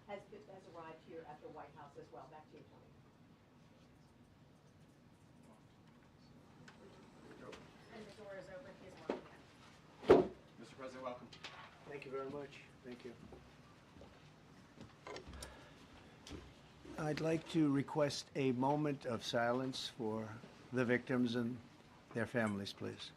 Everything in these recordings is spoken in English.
has arrived here at the White House as well. Back to you, Tony. And the door is open. Please welcome. Mr. President, welcome. Thank you very much. Thank you. I'd like to request a moment of silence for the victims and their families, please.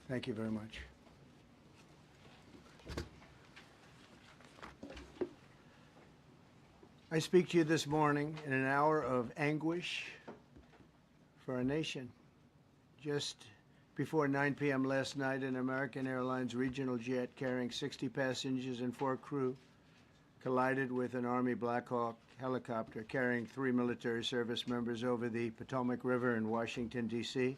Thank you very much. I speak to you this morning in an hour of anguish for our nation. Just before 9 p.m. last night, an American Airlines regional jet carrying 60 passengers and 4 crew collided with an Army Black Hawk helicopter carrying 3 military service members over the Potomac River in Washington, D.C.,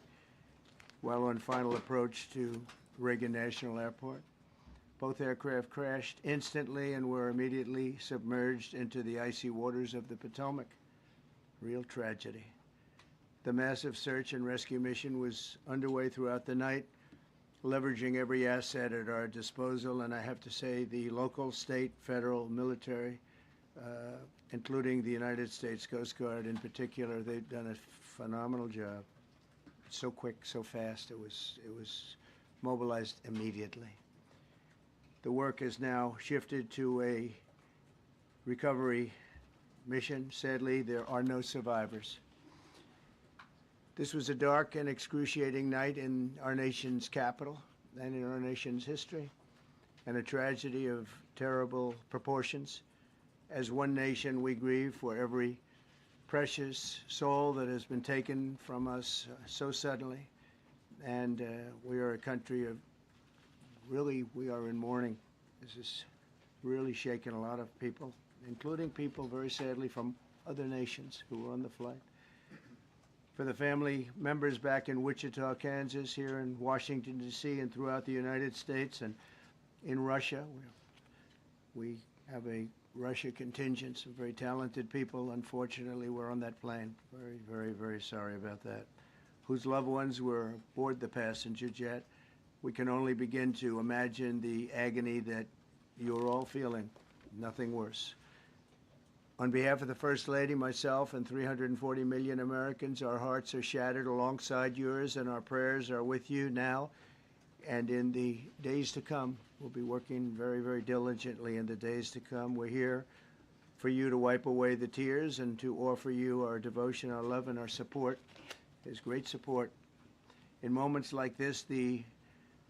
while on final approach to Reagan National Airport. Both aircraft crashed instantly and were immediately submerged into the icy waters of the Potomac. Real tragedy. The massive search and rescue mission was underway throughout the night, leveraging every asset at our disposal, and I have to say the local, state, federal, military, including the United States Coast Guard in particular, they've done a phenomenal job. So quick, so fast, it was mobilized immediately. The work has now shifted to a recovery mission. Sadly, there are no survivors. This was a dark and excruciating night in our nation's capital and in our nation's history, and a tragedy of terrible proportions. As one nation, we grieve for every precious soul that has been taken from us so suddenly, and we are a country of really, we are in mourning. This is really shaken a lot of people, including people, very sadly, from other nations who were on the flight. For the family members back in Wichita, Kansas, here in Washington, D.C., and throughout the United States and in Russia, we have a Russia contingent, some very talented people, unfortunately, were on that plane. Very, very, very sorry about that. Whose loved ones were aboard the passenger jet. We can only begin to imagine the agony that you're all feeling. Nothing worse. On behalf of the First Lady, myself, and 340 million Americans, our hearts are shattered alongside yours, and our prayers are with you now and in the days to come. We'll be working very, very diligently in the days to come. We're here for you to wipe away the tears and to offer you our devotion, our love, and our support. There's great support. In moments like this, the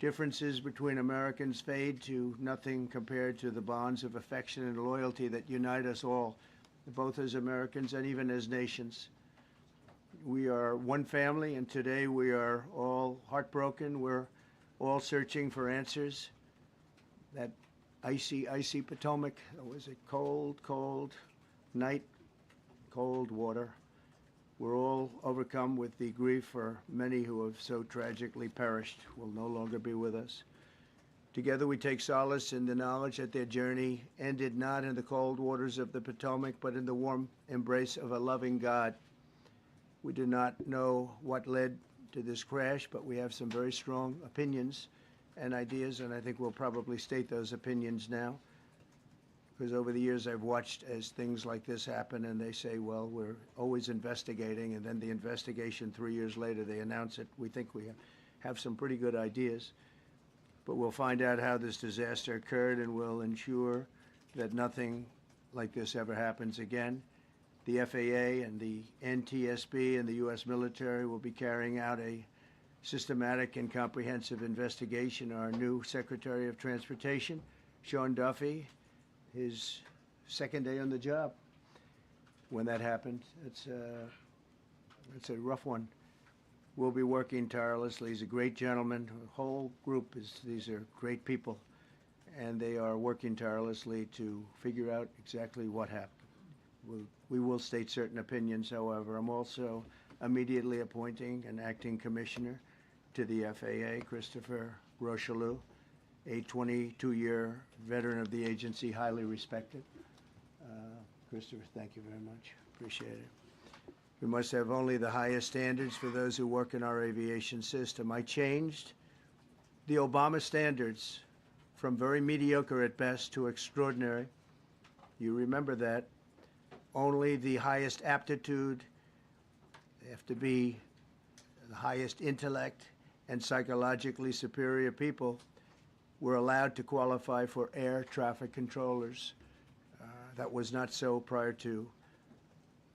differences between Americans fade to nothing compared to the bonds of affection and loyalty that unite us all, both as Americans and even as nations. We are one family, and today we are all heartbroken. We're all searching for answers. That icy, icy Potomac, it was a cold, cold night, cold water. We're all overcome with the grief for many who have so tragically perished, will no longer be with us. Together we take solace in the knowledge that their journey ended not in the cold waters of the Potomac, but in the warm embrace of a loving God. We do not know what led to this crash, but we have some very strong opinions and ideas, and I think we'll probably state those opinions now. Because over the years I've watched as things like this happen, and they say, well, we're always investigating, and then the investigation 3 years later, they announce it. We think we have some pretty good ideas, but we'll find out how this disaster occurred, and we'll ensure that nothing like this ever happens again. The FAA and the NTSB and the U.S. military will be carrying out a systematic and comprehensive investigation. Our new Secretary of Transportation, Sean Duffy, his second day on the job when that happened. It's a rough one. We'll be working tirelessly. He's a great gentleman. The whole group these are great people, and they are working tirelessly to figure out exactly what happened. We will state certain opinions, however. I'm also immediately appointing an acting commissioner to the FAA, Christopher Rocheleau, a 22-year veteran of the agency, highly respected. Christopher, thank you very much. Appreciate it. We must have only the highest standards for those who work in our aviation system. I changed the Obama standards from very mediocre at best to extraordinary. You remember that. Only the highest aptitude, they have to be the highest intellect and psychologically superior people were allowed to qualify for air traffic controllers. That was not so prior to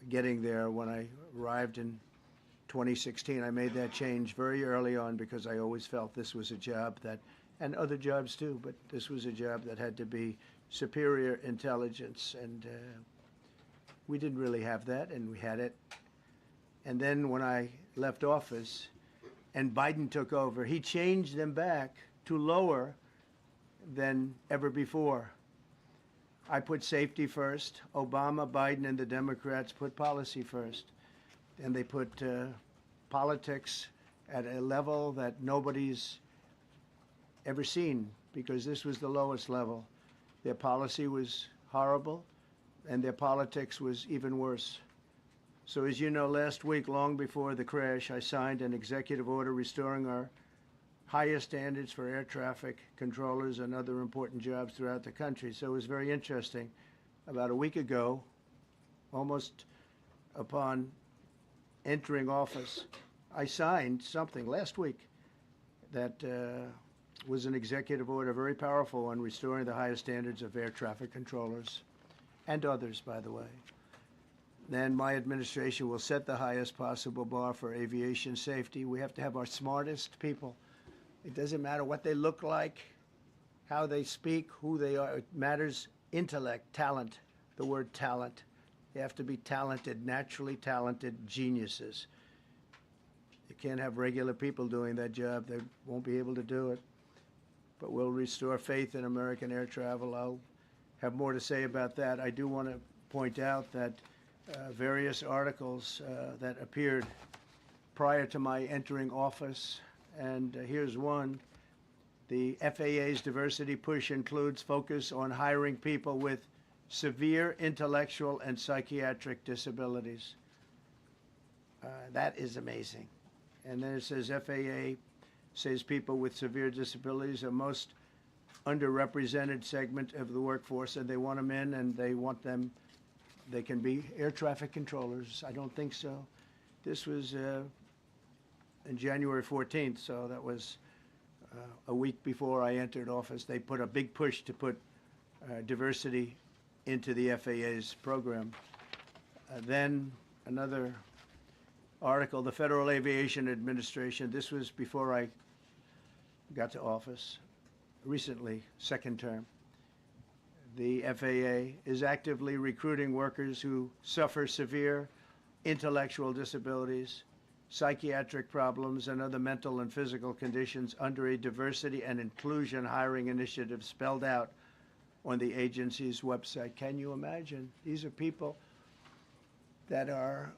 getting there. When I arrived in 2016, I made that change very early on because I always felt this was a job that, and other jobs too, but this was a job that had to be superior intelligence, and we didn't really have that, and we had it. And then when I left office and Biden took over, he changed them back to lower than ever before. I put safety first. Obama, Biden, and the Democrats put policy first. And they put politics at a level that nobody's ever seen, because this was the lowest level. Their policy was horrible, and their politics was even worse. So as you know, last week, long before the crash, I signed an executive order restoring our highest standards for air traffic controllers and other important jobs throughout the country. So it was very interesting. About a week ago, almost upon entering office, I signed something last week that was an executive order, very powerful, on restoring the highest standards of air traffic controllers and others, by the way. Then my administration will set the highest possible bar for aviation safety. We have to have our smartest people. It doesn't matter what they look like, how they speak, who they are. It matters intellect, talent, the word talent. They have to be talented, naturally talented geniuses. You can't have regular people doing that job. They won't be able to do it. But we'll restore faith in American air travel. I'll have more to say about that. I do want to point out that various articles that appeared prior to my entering office, and here's one. The FAA's diversity push includes focus on hiring people with severe intellectual and psychiatric disabilities. That is amazing. And then it says FAA says people with severe disabilities are most underrepresented segment of the workforce, and they want them in, and they want them, they can be air traffic controllers. I don't think so. This was on January 14th, so that was a week before I entered office. They put a big push to put diversity into the FAA's program. Then another article, the Federal Aviation Administration, this was before I got to office, recently, second term. The FAA is actively recruiting workers who suffer severe intellectual disabilities, psychiatric problems, and other mental and physical conditions under a diversity and inclusion hiring initiative spelled out on the agency's website. Can you imagine? These are people that are,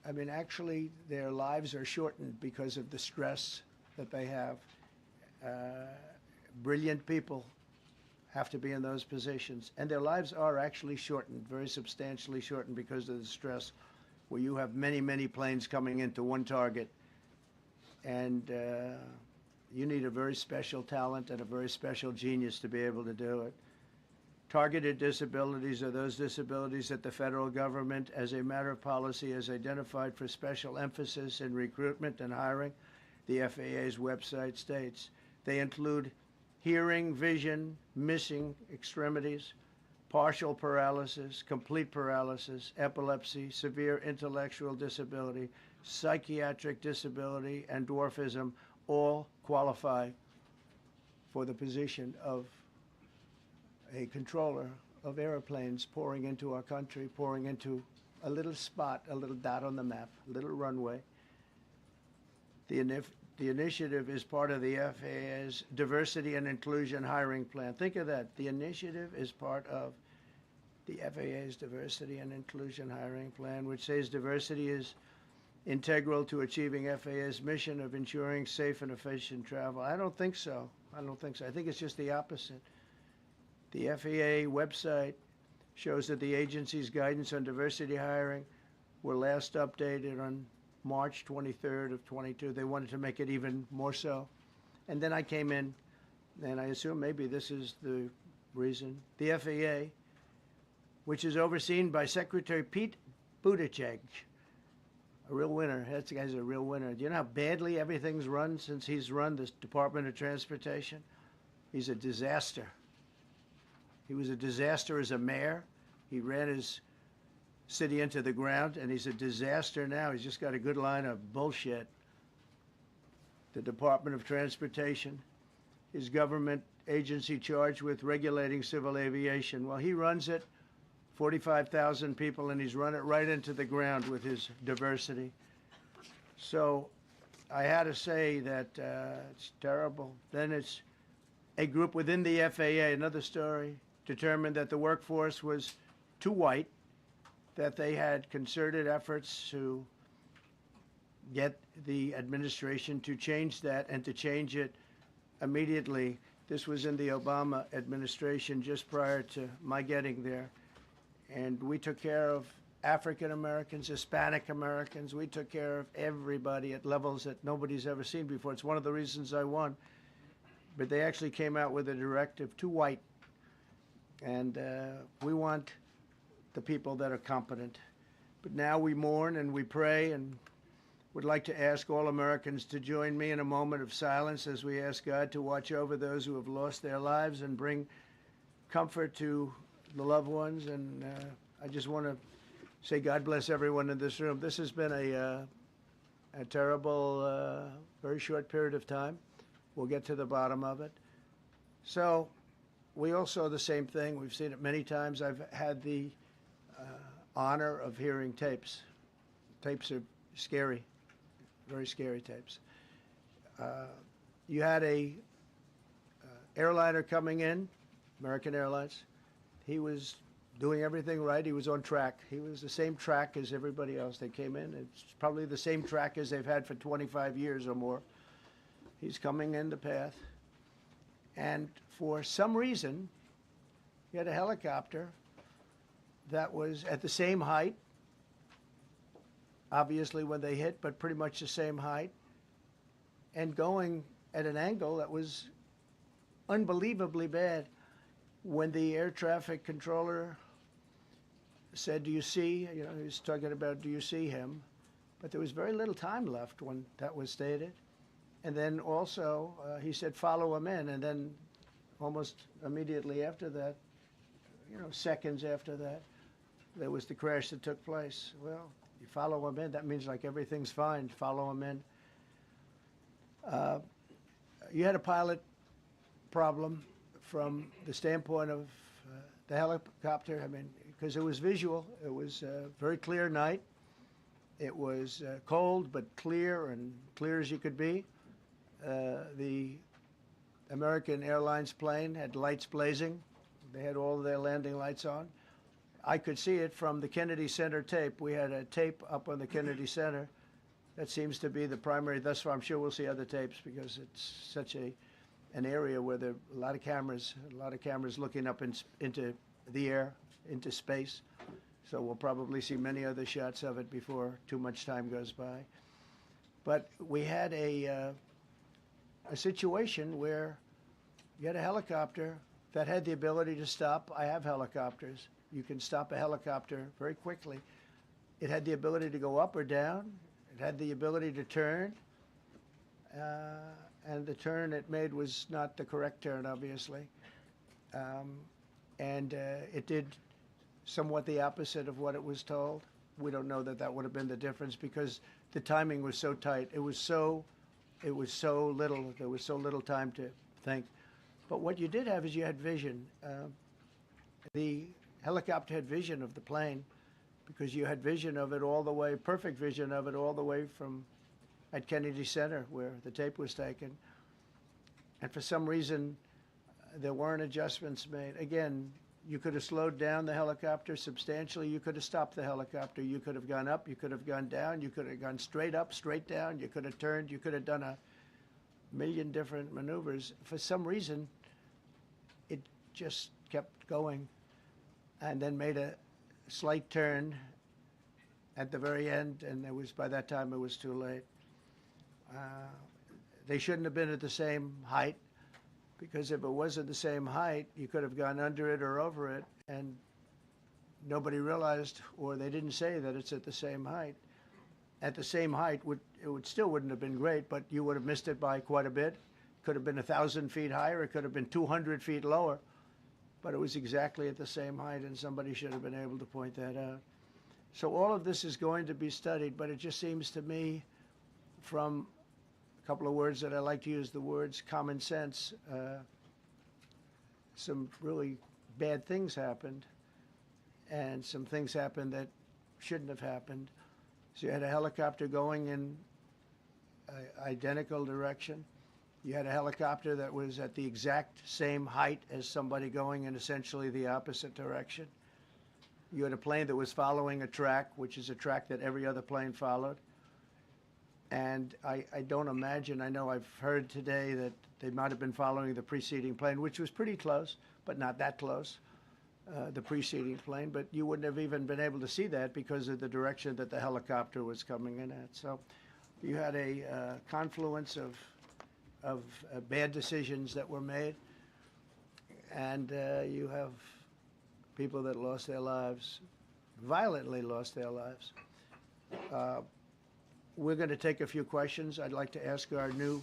I mean, actually, their lives are shortened because of the stress that they have. Brilliant people have to be in those positions, and their lives are actually shortened, very substantially shortened, because of the stress, where you have many, many planes coming into one target, and you need a very special talent and a very special genius to be able to do it. Targeted disabilities are those disabilities that the federal government, as a matter of policy, has identified for special emphasis in recruitment and hiring. The FAA's website states they include hearing, vision, missing extremities, partial paralysis, complete paralysis, epilepsy, severe intellectual disability, psychiatric disability, and dwarfism all qualify for the position of a controller of airplanes pouring into our country, pouring into a little spot, a little dot on the map, a little runway. The initiative is part of the FAA's Diversity and Inclusion Hiring Plan. Think of that. The initiative is part of the FAA's Diversity and Inclusion Hiring Plan, which says diversity is integral to achieving FAA's mission of ensuring safe and efficient travel? I don't think so. I don't think so. I think it's just the opposite. The FAA website shows that the agency's guidance on diversity hiring were last updated on March 23rd of 22. They wanted to make it even more so. And then I came in, and I assume maybe this is the reason. The FAA, which is overseen by Secretary Pete Buttigieg, a real winner. That guy's a real winner. Do you know how badly everything's run since he's run this Department of Transportation? He's a disaster. He was a disaster as a mayor. He ran his city into the ground, and he's a disaster now. He's just got a good line of bullshit. The Department of Transportation is government agency charged with regulating civil aviation. Well, he runs it, 45,000 people, and he's run it right into the ground with his diversity. So I had to say that it's terrible. Then it's a group within the FAA, another story, determined that the workforce was too white, that they had concerted efforts to get the administration to change that and to change it immediately. This was in the Obama administration just prior to my getting there. And we took care of African Americans, Hispanic Americans. We took care of everybody at levels that nobody's ever seen before. It's one of the reasons I won. But they actually came out with a directive, too white. And we want the people that are competent. But now we mourn and we pray and would like to ask all Americans to join me in a moment of silence as we ask God to watch over those who have lost their lives and bring comfort to the loved ones. And I just want to say God bless everyone in this room. This has been a terrible, very short period of time. We'll get to the bottom of it. So we all saw the same thing. We've seen it many times. I've had the honor of hearing tapes. Tapes are scary, very scary tapes. You had a airliner coming in, American Airlines. He was doing everything right. He was on track. He was the same track as everybody else that came in. It's probably the same track as they've had for 25 years or more. He's coming in the path. And for some reason, he had a helicopter that was at the same height, obviously when they hit, but pretty much the same height, and going at an angle that was unbelievably bad. When the air traffic controller said, do you see, he was talking about, do you see him? But there was very little time left when that was stated. And then also, he said, follow him in. And then almost immediately after that, seconds after that, there was the crash that took place. Well, you follow him in, that means like everything's fine. Follow him in. You had a pilot problem from the standpoint of the helicopter. I mean, because it was visual. It was a very clear night. It was cold, but clear, and clear as you could be. The American Airlines plane had lights blazing. They had all their landing lights on. I could see it from the Kennedy Center tape. We had a tape up on the Kennedy Center. That seems to be the primary thus far. I'm sure we'll see other tapes because it's such an area where there are a lot of cameras looking up into the air, into space. So we'll probably see many other shots of it before too much time goes by. But we had a situation where you had a helicopter that had the ability to stop. I have helicopters. You can stop a helicopter very quickly. It had the ability to go up or down. It had the ability to turn. And the turn it made was not the correct turn, obviously. It did somewhat the opposite of what it was told. We don't know that would have been the difference because the timing was so tight. It was so little. There was so little time to think. But what you did have is you had vision. The helicopter had vision of the plane because you had vision of it all the way, perfect vision of it all the way from at Kennedy Center where the tape was taken. And for some reason, there weren't adjustments made. Again, You could have slowed down the helicopter substantially. You could have stopped the helicopter. You could have gone up. You could have gone down. You could have gone straight up, straight down. You could have turned. You could have done a million different maneuvers. For some reason, it just kept going and then made a slight turn at the very end, and by that time it was too late. They shouldn't have been at the same height, because if it was at the same height, you could have gone under it or over it, and nobody realized, or they didn't say that it's at the same height. At the same height, it still wouldn't have been great, but you would have missed it by quite a bit. Could have been 1,000 feet higher. It could have been 200 feet lower, but it was exactly at the same height, and somebody should have been able to point that out. So all of this is going to be studied, but it just seems to me, from a couple of words that I like to use, the words common sense, some really bad things happened, and some things happened that shouldn't have happened. So you had a helicopter going in an identical direction. You had a helicopter that was at the exact same height as somebody going in essentially the opposite direction. You had a plane that was following a track, which is a track that every other plane followed. And I don't imagine, I know I've heard today that they might have been following the preceding plane, which was pretty close, but not that close, the preceding plane. But you wouldn't have even been able to see that because of the direction that the helicopter was coming in at. So you had a confluence of bad decisions that were made, and you have people that lost their lives, violently lost their lives. We're going to take a few questions. I'd like to ask our new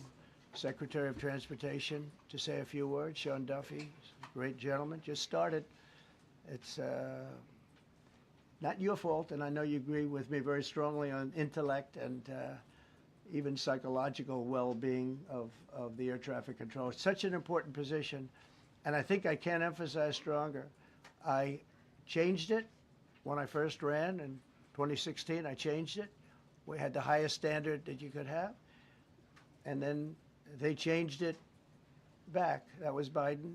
Secretary of Transportation to say a few words. Sean Duffy, great gentleman, just started. It's not your fault, and I know you agree with me very strongly on intellect and even psychological well-being of the air traffic control. It's such an important position, and I think I can't emphasize stronger. I changed it when I first ran in 2016. I changed it. We had the highest standard that you could have, and then they changed it back. That was Biden,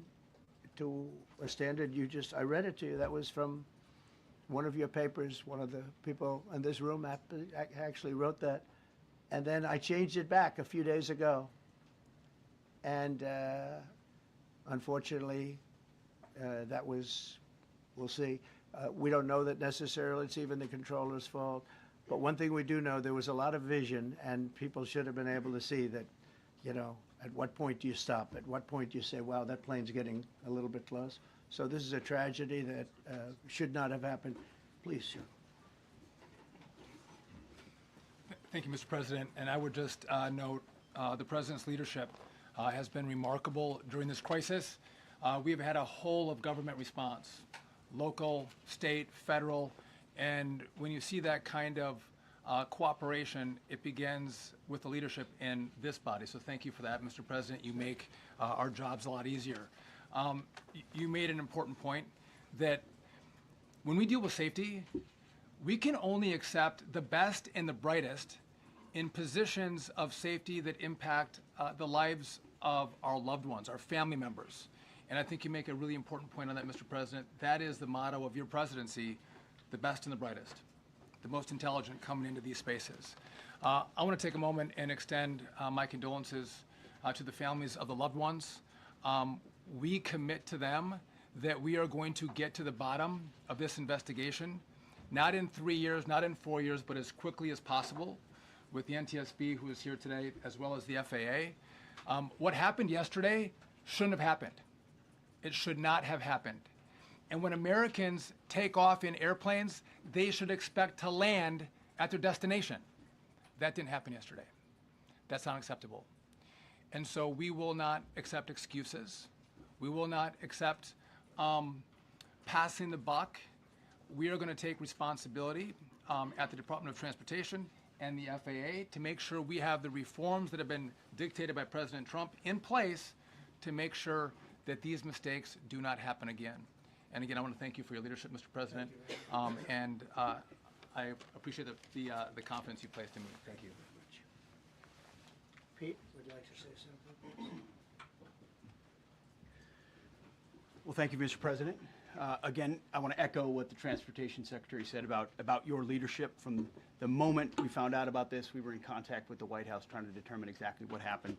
to a standard I read it to you. That was from one of your papers. One of the people in this room actually wrote that. And then I changed it back a few days ago. And unfortunately, we'll see. We don't know that necessarily it's even the controller's fault. But one thing we do know, there was a lot of vision, and people should have been able to see that, at what point do you stop? At what point do you say, wow, that plane's getting a little bit close? So this is a tragedy that should not have happened. Please, sir. Thank you, Mr. President. And I would just note the President's leadership has been remarkable during this crisis. We have had a whole of government response, local, state, federal, and when you see that kind of cooperation, it begins with the leadership in this body. So thank you for that, Mr. President. You make our jobs a lot easier. You made an important point that when we deal with safety, we can only accept the best and the brightest in positions of safety that impact the lives of our loved ones, our family members. And I think you make a really important point on that, Mr. President. That is the motto of your presidency, the best and the brightest, the most intelligent coming into these spaces. I want to take a moment and extend my condolences to the families of the loved ones. We commit to them that we are going to get to the bottom of this investigation, not in 3 years, not in 4 years, but as quickly as possible, with the NTSB, who is here today, as well as the FAA. What happened yesterday shouldn't have happened. It should not have happened. And when Americans take off in airplanes, they should expect to land at their destination. That didn't happen yesterday. That's not acceptable. And so we will not accept excuses. We will not accept passing the buck. We are going to take responsibility at the Department of Transportation and the FAA to make sure we have the reforms that have been dictated by President Trump in place to make sure that these mistakes do not happen again. And again, I want to thank you for your leadership, Mr. President, and I appreciate the confidence you placed in me. Thank you. Pete would like to say something. Well, thank you, Mr. President. Again, I want to echo what the Transportation Secretary said about your leadership. From the moment we found out about this, we were in contact with the White House trying to determine exactly what happened.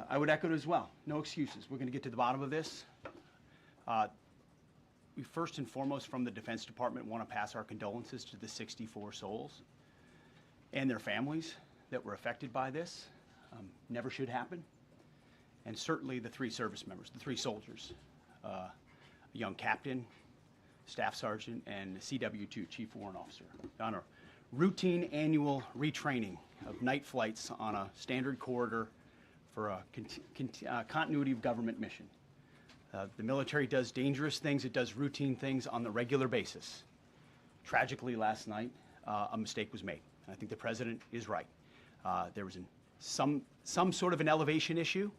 I would echo it as well. No excuses. We're going to get to the bottom of this. We first and foremost, from the Defense Department, want to pass our condolences to the 64 souls and their families that were affected by this. Never should happen. And certainly the 3 service members, the 3 soldiers, a young captain, staff sergeant, and CW2, Chief Warrant Officer, on a routine annual retraining of night flights on a standard corridor for a continuity of government mission. The military does dangerous things. It does routine things on the regular basis. Tragically, last night, a mistake was made. And I think the president is right. There was some sort of an elevation issue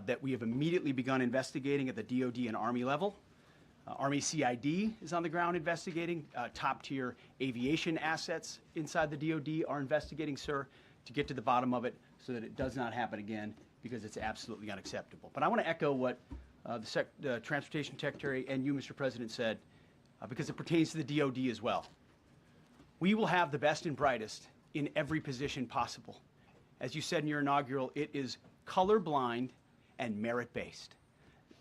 that we have immediately begun investigating at the DoD and Army level. Army CID is on the ground investigating. Top-tier aviation assets inside the DoD are investigating, sir, to get to the bottom of it so that it does not happen again, because it's absolutely unacceptable. But I want to echo what the Transportation Secretary and you, Mr. President, said, because it pertains to the DoD as well. We will have the best and brightest in every position possible. As you said in your inaugural, it is colorblind and merit-based.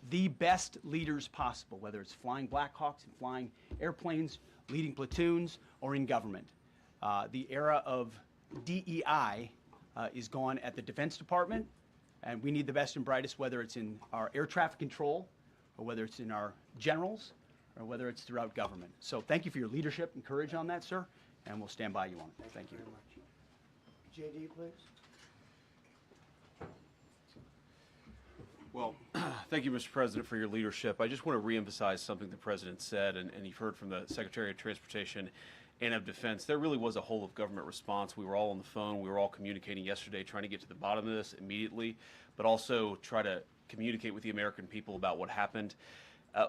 The best leaders possible, whether it's flying Black Hawks and flying airplanes, leading platoons, or in government. The era of DEI is gone at the Defense Department, and we need the best and brightest, whether it's in our air traffic control, or whether it's in our generals, or whether it's throughout government. So thank you for your leadership and courage on that, sir, and we'll stand by you on it. Thank you. Very much. JD, please. Well, thank you, Mr. President, for your leadership. I just want to reemphasize something the President said, and you've heard from the Secretary of Transportation and of Defense. There really was a whole of government response. We were all on the phone. We were all communicating yesterday, trying to get to the bottom of this immediately, but also try to communicate with the American people about what happened.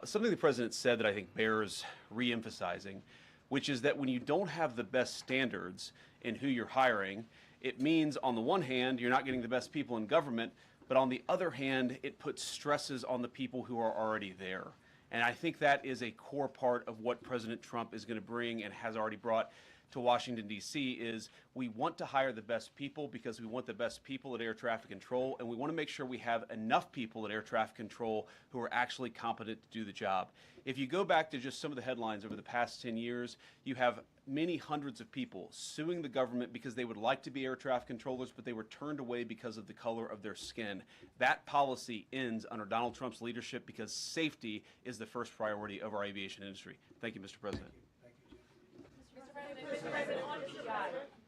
Something the President said that I think bears reemphasizing, which is that when you don't have the best standards in who you're hiring, it means, on the one hand, you're not getting the best people in government, but on the other hand, it puts stresses on the people who are already there. And I think that is a core part of what President Trump is going to bring and has already brought to Washington, D.C., is we want to hire the best people because we want the best people at air traffic control, and we want to make sure we have enough people at air traffic control who are actually competent to do the job. If you go back to just some of the headlines over the past 10 years, you have many hundreds of people suing the government because they would like to be air traffic controllers, but they were turned away because of the color of their skin. That policy ends under Donald Trump's leadership because safety is the first priority of our aviation industry. Thank you, Mr. President. Mr. President,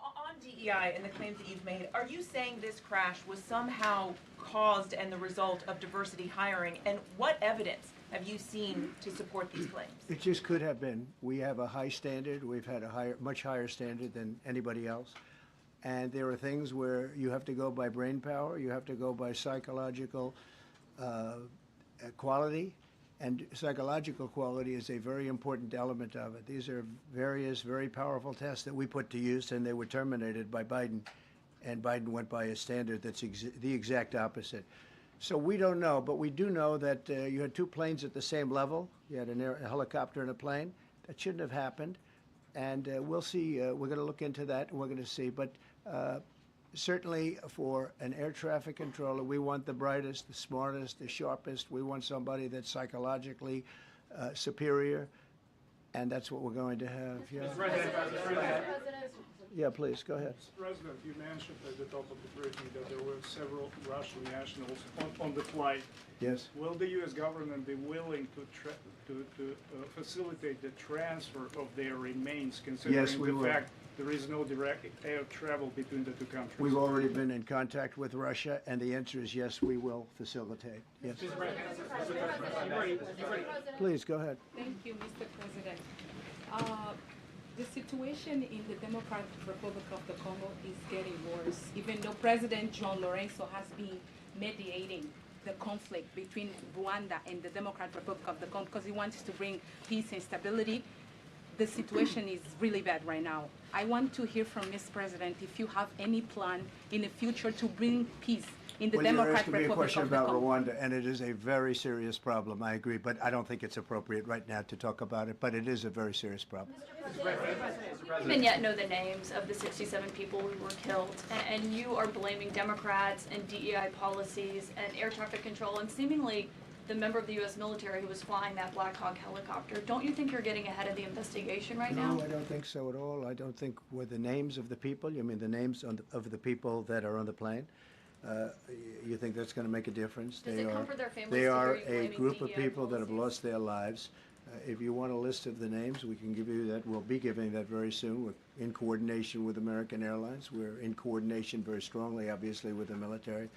On DEI and the claims that you've made, are you saying this crash was somehow caused and the result of diversity hiring? And what evidence have you seen to support these claims? It just could have been. We have a high standard. We've had a much higher standard than anybody else. And there are things where you have to go by brain power, you have to go by psychological quality, and psychological quality is a very important element of it. These are various very powerful tests that we put to use, and they were terminated by Biden, and Biden went by a standard that's the exact opposite. So we don't know, but we do know that you had 2 planes at the same level. You had a helicopter and a plane. That shouldn't have happened, and we'll see. We're going to look into that, and we're going to see. But certainly for an air traffic controller, we want the brightest, the smartest, the sharpest. We want somebody that's psychologically superior, and that's what we're going to have. Yeah. Mr. President. Yeah, please, go ahead. Mr. President, you mentioned at the top of the briefing that there were several Russian nationals on the flight. Yes. Will the U.S. government be willing to facilitate the transfer of their remains, considering Yes, we the will. fact there is no direct air travel between the 2 countries? We've already been in contact with Russia, and the answer is yes, we will facilitate. Yes. Please, go ahead. Thank you, Mr. President. The situation in the Democratic Republic of the Congo is getting worse, even though President John Lorenzo has been mediating the conflict between Rwanda and the Democratic Republic of the Congo because he wants to bring peace and stability. The situation is really bad right now. I want to hear from Ms. President if you have any plan in the future to bring peace in the Well, you're Democratic asking me a Republic question of the about Congo. Rwanda, and it is a very serious problem, I agree, but I don't think it's appropriate right now to talk about it, but it is a very serious problem. We don't even yet know the names of the 67 people who were killed, and you are blaming Democrats and DEI policies and air traffic control and seemingly the member of the U.S. military who was flying that Black Hawk helicopter. Don't you think you're getting ahead of the investigation right now? No, I don't think so at all. I don't think with the names of the people, you mean the names of the people that are on the plane? You think that's going to make a difference? Does it comfort their families They to are hear you a blaming group of DEI people that have policies? lost their lives. If you want a list of the names, we can give you that. We'll be giving that very soon. We're in coordination with American Airlines. We're in coordination very strongly, obviously, with the military.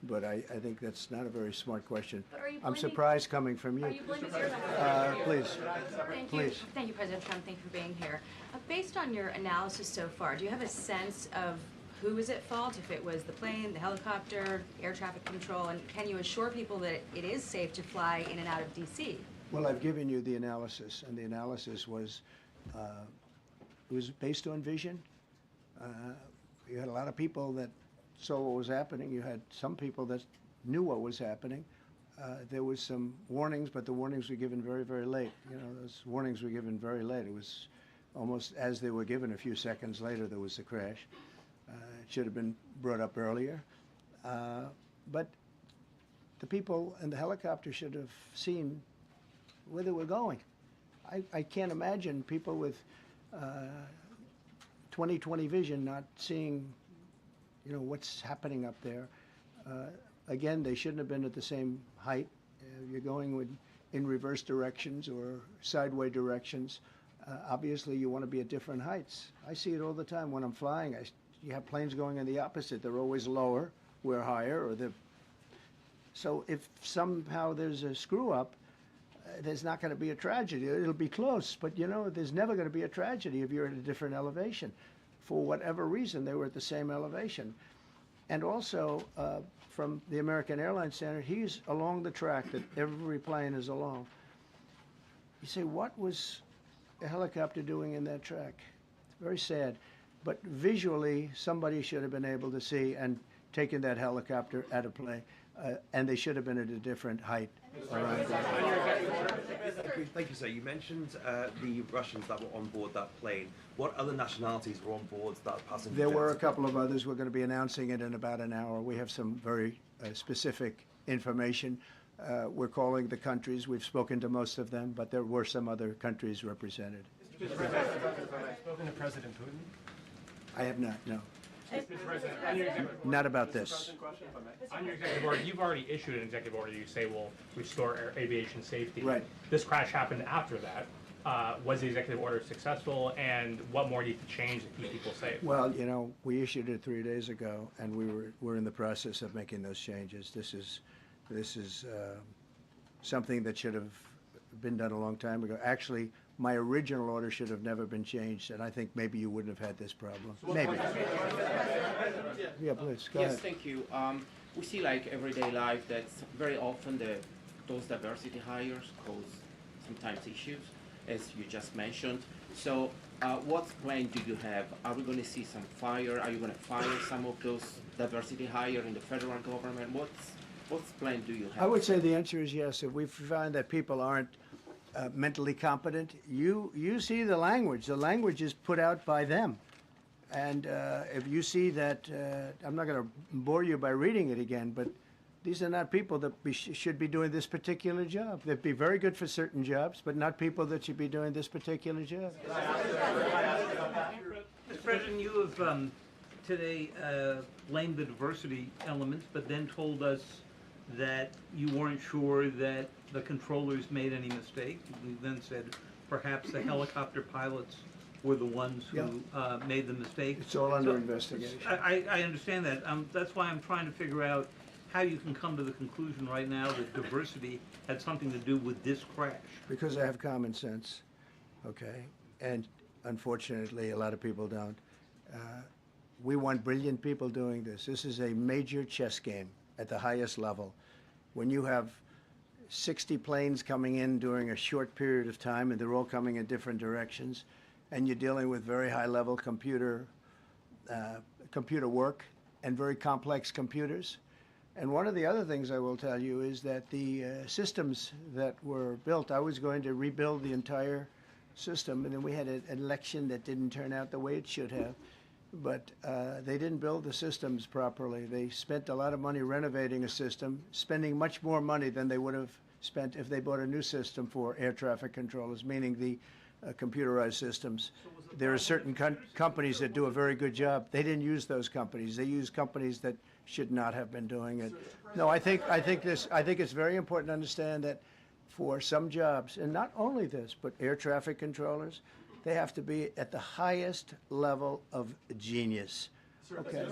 But I think that's not a very smart question. But are you I'm blaming- surprised coming from you. Are you blaming air Please. Thank you. Please. Thank you, President Trump. Thank you for being here. Based on your analysis so far, do you have a sense of who was at fault, if it was the plane, the helicopter, air traffic control, and can you assure people that it is safe to fly in and out of D.C.? Well, I've given you the analysis, and the analysis was it was based on vision. You had a lot of people that saw what was happening. You had some people that knew what was happening. There was some warnings, but the warnings were given very, very late. You know, those warnings were given very late. It was almost as they were given a few seconds later, there was a crash. It should have been brought up earlier. But the people in the helicopter should have seen where they were going. I can't imagine people with 20/20 vision not seeing, you know, what's happening up there. Again, they shouldn't have been at the same height. You're going in reverse directions or sideways directions. Obviously, you want to be at different heights. I see it all the time when I'm flying. You have planes going in the opposite. They're always lower, we're higher, so if somehow there's a screw up, there's not going to be a tragedy. It'll be close, but you know, there's never going to be a tragedy if you're at a different elevation. For whatever reason, they were at the same elevation. And also, from the American Airlines standard, he's along the track that every plane is along. You say, what was a helicopter doing in that track? It's very sad. But visually, somebody should have been able to see and taken that helicopter out of play. And they should have been at a different height. Thank you, sir. You mentioned the Russians that were on board that plane. What other nationalities were on board that passenger There were a jet? couple of others. We're going to be announcing it in about an hour. We have some very specific information. We're calling the countries. We've spoken to most of them, but there were some other countries represented. Spoken to President Putin? I have not, no. Mr. President, on your executive Not about this. on your executive order, you've already issued an executive order you say will restore aviation safety. Right. This crash happened after that. Was the executive order successful, and what more needs to change to keep people safe? Well, you know, we issued it 3 days ago, and we're in the process of making those changes. This is something that should have been done a long time ago. Actually, my original order should have never been changed, and I think maybe you wouldn't have had this problem. Maybe. Yeah, please, go Yes, ahead. thank you. We see like everyday life that very often those diversity hires cause sometimes issues, as you just mentioned. So what plan do you have? Are we going to see some fire? Are you going to fire some of those diversity hire in the federal government? What's plan do you have? I would say the answer is yes. If we find that people aren't mentally competent, you see the language. The language is put out by them. And if you see that, I'm not going to bore you by reading it again, but these are not people that should be doing this particular job. They'd be very good for certain jobs, but not people that should be doing this particular job. Mr. President, you have today blamed the diversity elements, but then told us that you weren't sure that the controllers made any mistake. You then said perhaps the helicopter pilots were the ones who made the mistake. It's all under investigation. I understand that. That's why I'm trying to figure out how you can come to the conclusion right now that diversity had something to do with this crash. Because I have common sense, okay? And unfortunately, a lot of people don't. We want brilliant people doing this. This is a major chess game at the highest level. When you have 60 planes coming in during a short period of time, and they're all coming in different directions, and you're dealing with very high-level computer work and very complex computers, And one of the other things I will tell you is that the systems that were built, I was going to rebuild the entire system, and then we had an election that didn't turn out the way it should have. But they didn't build the systems properly. They spent a lot of money renovating a system, spending much more money than they would have spent if they bought a new system for air traffic controllers, meaning the computerized systems. There are certain companies that do a very good job. They didn't use those companies. They used companies that should not have been doing it. No, I think it's very important to understand that for some jobs, and not only this, but air traffic controllers, they have to be at the highest level of genius. Okay.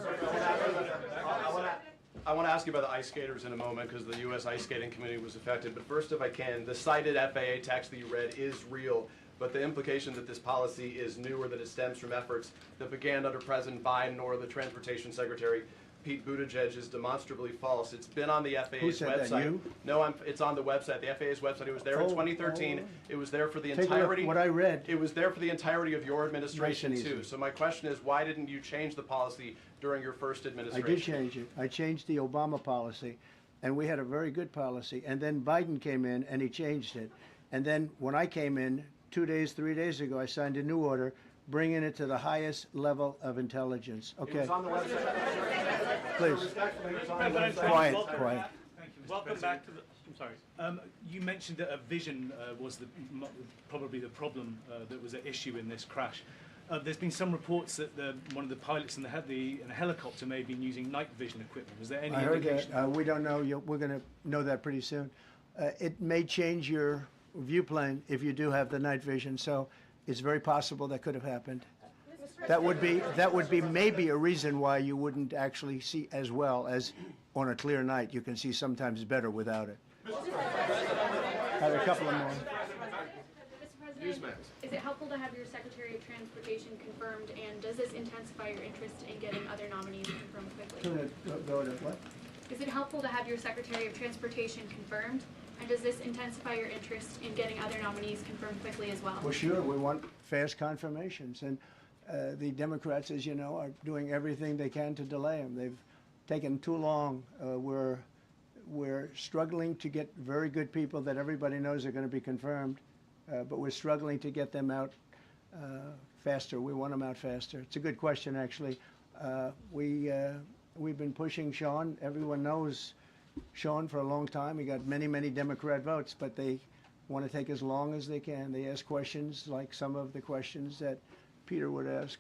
I want to ask you about the ice skaters in a moment because the U.S. Ice Skating Committee was affected. But first, if I can, the cited FAA text that you read is real, but the implication that this policy is new or that it stems from efforts that began under President Biden or the Transportation Secretary Pete Buttigieg is demonstrably false. It's been on the FAA's Who said website. That, you? No, it's on the website, the FAA's website. It was there in 2013. It was there for the Take a look. entirety. What I read. It was there for the entirety of your administration Nice and too. easy. So my question is, why didn't you change the policy during your first I administration? did change it. I changed the Obama policy, and we had a very good policy. And then Biden came in, and he changed it. And then when I came in 3 days ago, I signed a new order bringing it to the highest level of intelligence. Okay. It was on the website. Please. Quiet. Thank you, Mr. Welcome back to the. I'm sorry. You mentioned that a vision was probably the problem that was at issue in this crash. There's been some reports that one of the pilots in the helicopter may have been using night vision equipment. Was there any I heard indication? that. We don't know. We're going to know that pretty soon. It may change your view plane if you do have the night vision. So it's very possible that could have happened. That would be maybe a reason why you wouldn't actually see as well as on a clear night. You can see sometimes better without it. Have a couple of more. Mr. President, is it helpful to have your Secretary of Transportation confirmed, and does this intensify your interest in getting other nominees confirmed quickly? Go to what? Is it helpful to have your Secretary of Transportation confirmed, and does this intensify your interest in getting other nominees confirmed quickly as well? Well, sure. We want fast confirmations, and the Democrats, as you know, are doing everything they can to delay them. They've taken too long. We're struggling to get very good people that everybody knows are going to be confirmed, but we're struggling to get them out faster. We want them out faster. It's a good question, actually. We've been pushing Sean. Everyone knows Sean for a long time. He got many, many Democrat votes, but they want to take as long as they can. They ask questions like some of the questions that Peter would ask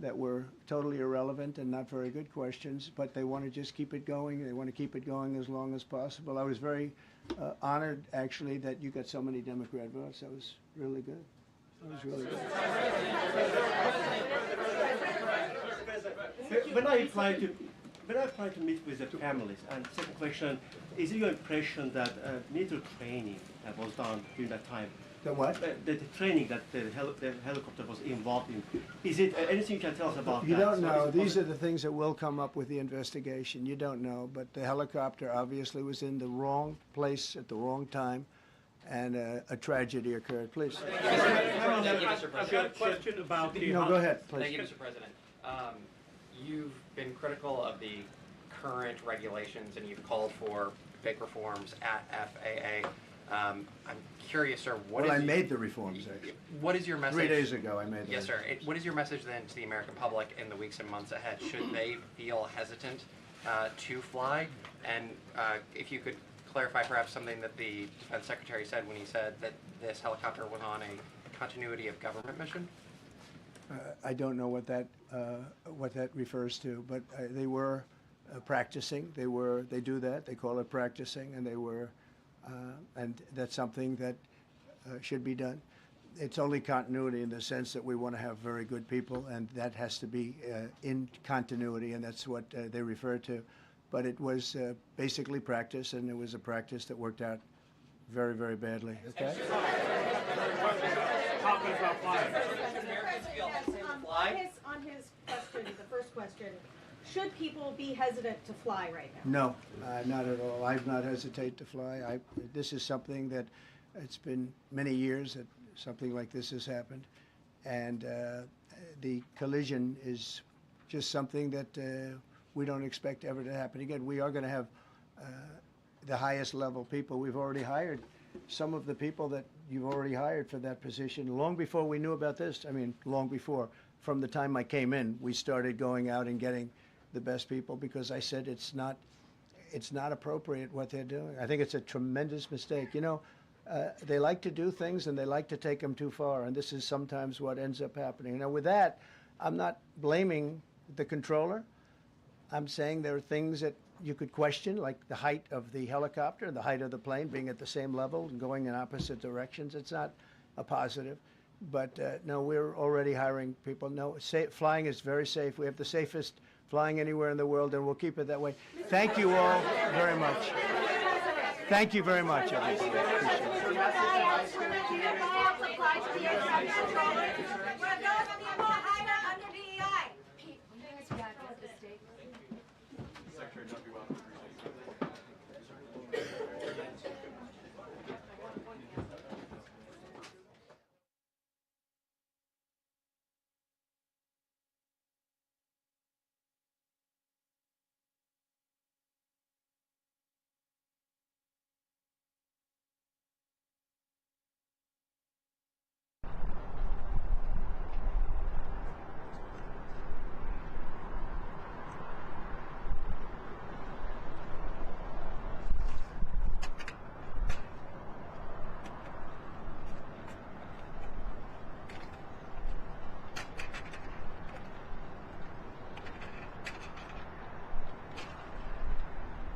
that were totally irrelevant and not very good questions, but they want to just keep it going. They want to keep it going as long as possible. I was very honored, actually, that you got so many Democrat votes. That was really good. That was really good. When I applied to meet with the families, and second question, is it your impression that military training was done during that time? The what? The training that the helicopter was involved in. Is it anything you can tell us about You that? don't know. These are the things that will come up with the investigation. You don't know. But the helicopter obviously was in the wrong place at the wrong time, and a tragedy occurred. Please. Thank you, Mr. President. I've got a question about the. No, go ahead, please. Thank you, Mr. President. You've been critical of the current regulations, and you've called for big reforms at FAA. I'm curious, sir, I made the reforms, actually. What is your message? 3 days ago, I made them. Yes, sir. What is your message then to the American public in the weeks and months ahead? Should they feel hesitant to fly? And if you could clarify perhaps something that the Defense Secretary said when he said that this helicopter was on a continuity of government mission? I don't know what that refers to, but they were practicing. They do that. They call it practicing, and they were. And that's something that should be done. It's only continuity in the sense that we want to have very good people, and that has to be in continuity, and that's what they refer to. But it was basically practice, and it was a practice that worked out very, very badly. Okay? On his question, the first question, should people be hesitant to fly right now? No, not at all. I've not hesitated to fly. This is something that it's been many years that something like this has happened, and the collision is just something that we don't expect ever to happen again. We are going to have the highest level people. We've already hired some of the people that you've already hired for that position long before we knew about this. I mean, long before. From the time I came in, we started going out and getting the best people because I said it's not appropriate what they're doing. I think it's a tremendous mistake. You know, they like to do things and they like to take them too far, and this is sometimes what ends up happening. Now, with that, I'm not blaming the controller. I'm saying there are things that you could question, like the height of the helicopter, the height of the plane being at the same level and going in opposite directions. It's not a positive. But no, we're already hiring people. No, flying is very safe. We have the safest flying anywhere in the world, and we'll keep it that way. Thank you all very much. Thank you very much, everybody. Appreciate it.